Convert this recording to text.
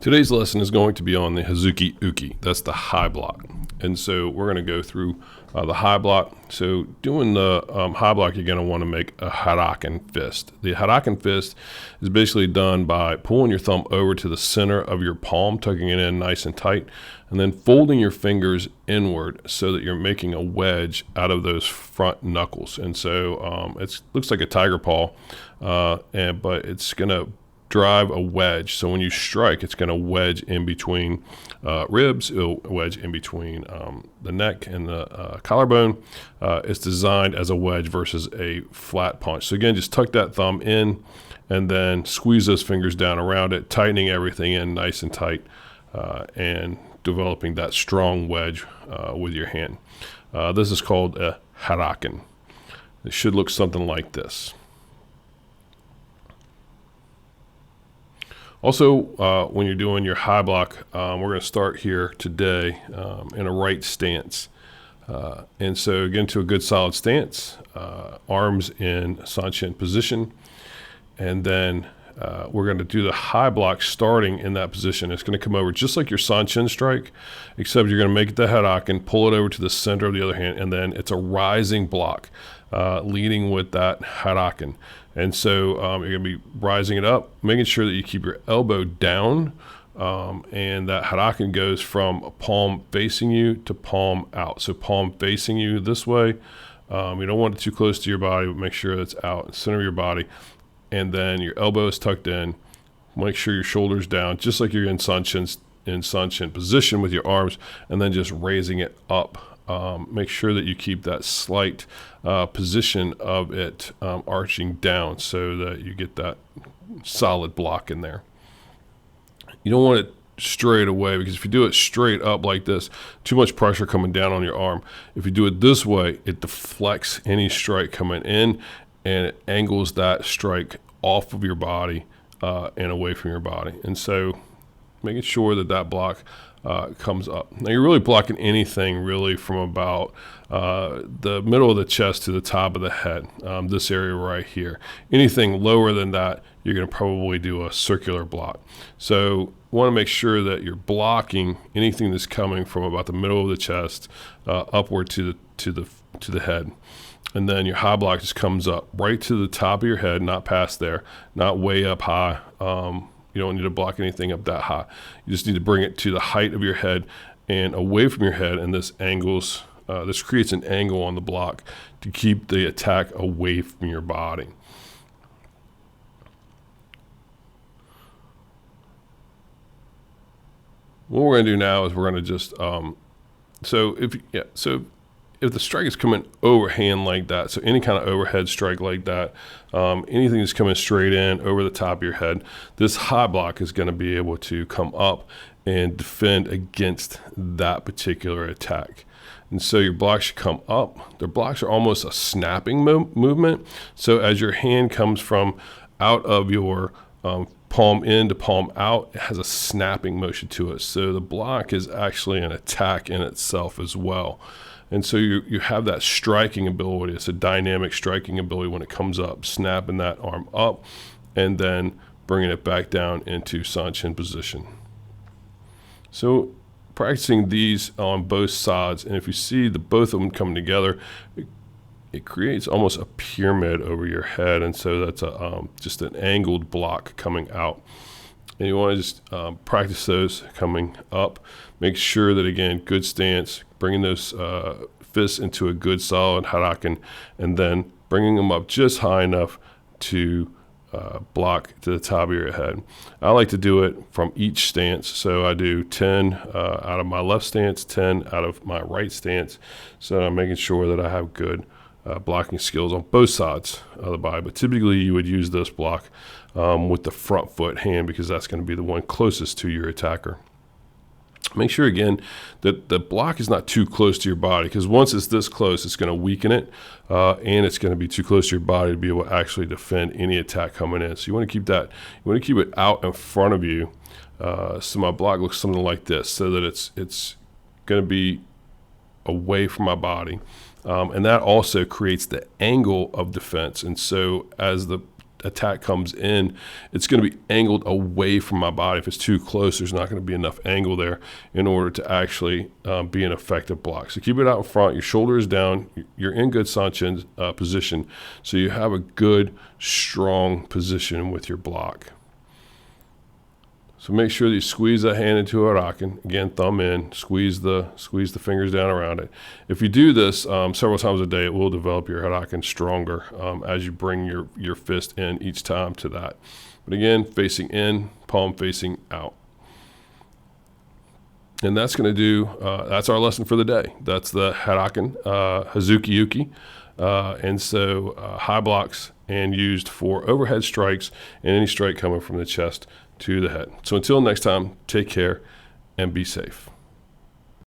Today's lesson is going to be on the Hagiki Uke. That's the high block. And so we're going to go through the high block. So doing the high block, you're going to want to make a Haraken fist. The Haraken fist is basically done by pulling your thumb over to the center of your palm, tucking it in nice and tight, and then folding your fingers inward so that you're making a wedge out of those front knuckles. And so it looks like a tiger paw, but it's going to drive a wedge. So when you strike, it's going to wedge in between ribs. It'll wedge in between the neck and the collarbone. It's designed as a wedge versus a flat punch. So again, just tuck that thumb in and then squeeze those fingers down around it, tightening everything in nice and tight, and developing that strong wedge with your hand. This is called a Haraken. It should look something like this. Also, when you're doing your high block, we're going to start here today in a right stance. And so get into a good solid stance, arms in Sanshin position, and then we're going to do the high block starting in that position. It's going to come over just like your Sanshin strike, except you're going to make it the Haraken, pull it over to the center of the other hand, and then it's a rising block leading with that Haraken. And so you're going to be rising it up, making sure that you keep your elbow down, and that Haraken goes from palm facing you to palm out. So palm facing you this way. You don't want it too close to your body, but make sure it's out in the center of your body. And then your elbow is tucked in. Make sure your shoulder's down, just like you're in Sanshin position with your arms, and then just raising it up. Make sure that you keep that slight position of it arching down so that you get that solid block in there. You don't want it straight away, because if you do it straight up like this, too much pressure coming down on your arm. If you do it this way, it deflects any strike coming in, and it angles that strike off of your body and away from your body. And so making sure that that block comes up. Now you're really blocking anything really from about the middle of the chest to the top of the head, this area right here. Anything lower than that, you're going to probably do a circular block. So you want to make sure that you're blocking anything that's coming from about the middle of the chest upward to the head. And then your high block just comes up right to the top of your head, not past there, not way up high. You don't need to block anything up that high. You just need to bring it to the height of your head and away from your head, and this creates an angle on the block to keep the attack away from your body. What we're going to do now is we're going to just if the strike is coming overhand like that, so any kind of overhead strike like that, anything that's coming straight in over the top of your head, this high block is going to be able to come up and defend against that particular attack. And so your blocks should come up. The blocks are almost a snapping movement. So as your hand comes from out of your palm in to palm out, it has a snapping motion to it. So the block is actually an attack in itself as well. And so you have that striking ability. It's a dynamic striking ability when it comes up, snapping that arm up and then bringing it back down into Sanshin position. So practicing these on both sides, and if you see both of them coming together, it creates almost a pyramid over your head, and so that's just an angled block coming out. And you want to just practice those coming up. Make sure that, again, good stance, bringing those fists into a good solid Haraken, and then bringing them up just high enough to block to the top of your head. I like to do it from each stance. So I do 10 out of my left stance, 10 out of my right stance. So I'm making sure that I have good blocking skills on both sides of the body. But typically you would use this block with the front foot hand, because that's going to be the one closest to your attacker. Make sure, again, that the block is not too close to your body, because once it's this close, it's going to weaken it, and it's going to be too close to your body to be able to actually defend any attack coming in. So you want to keep that, you want to keep it out in front of you. So my block looks something like this, so that it's going to be away from my body. And that also creates the angle of defense. And so as the attack comes in, it's going to be angled away from my body. If it's too close, there's not going to be enough angle there in order to actually be an effective block. So keep it out in front. Your shoulder is down. You're in good Sanchin position. So you have a good, strong position with your block. So make sure that you squeeze that hand into a harakan. Again, thumb in, squeeze the fingers down around it. If you do this several times a day, it will develop your harakan stronger as you bring your fist in each time to that. But again, facing in, palm facing out. And that's going to do, that's our lesson for the day. That's the harakan, Hagiki Uke. And so high blocks and used for overhead strikes and any strike coming from the chest to the head. So until next time, take care and be safe.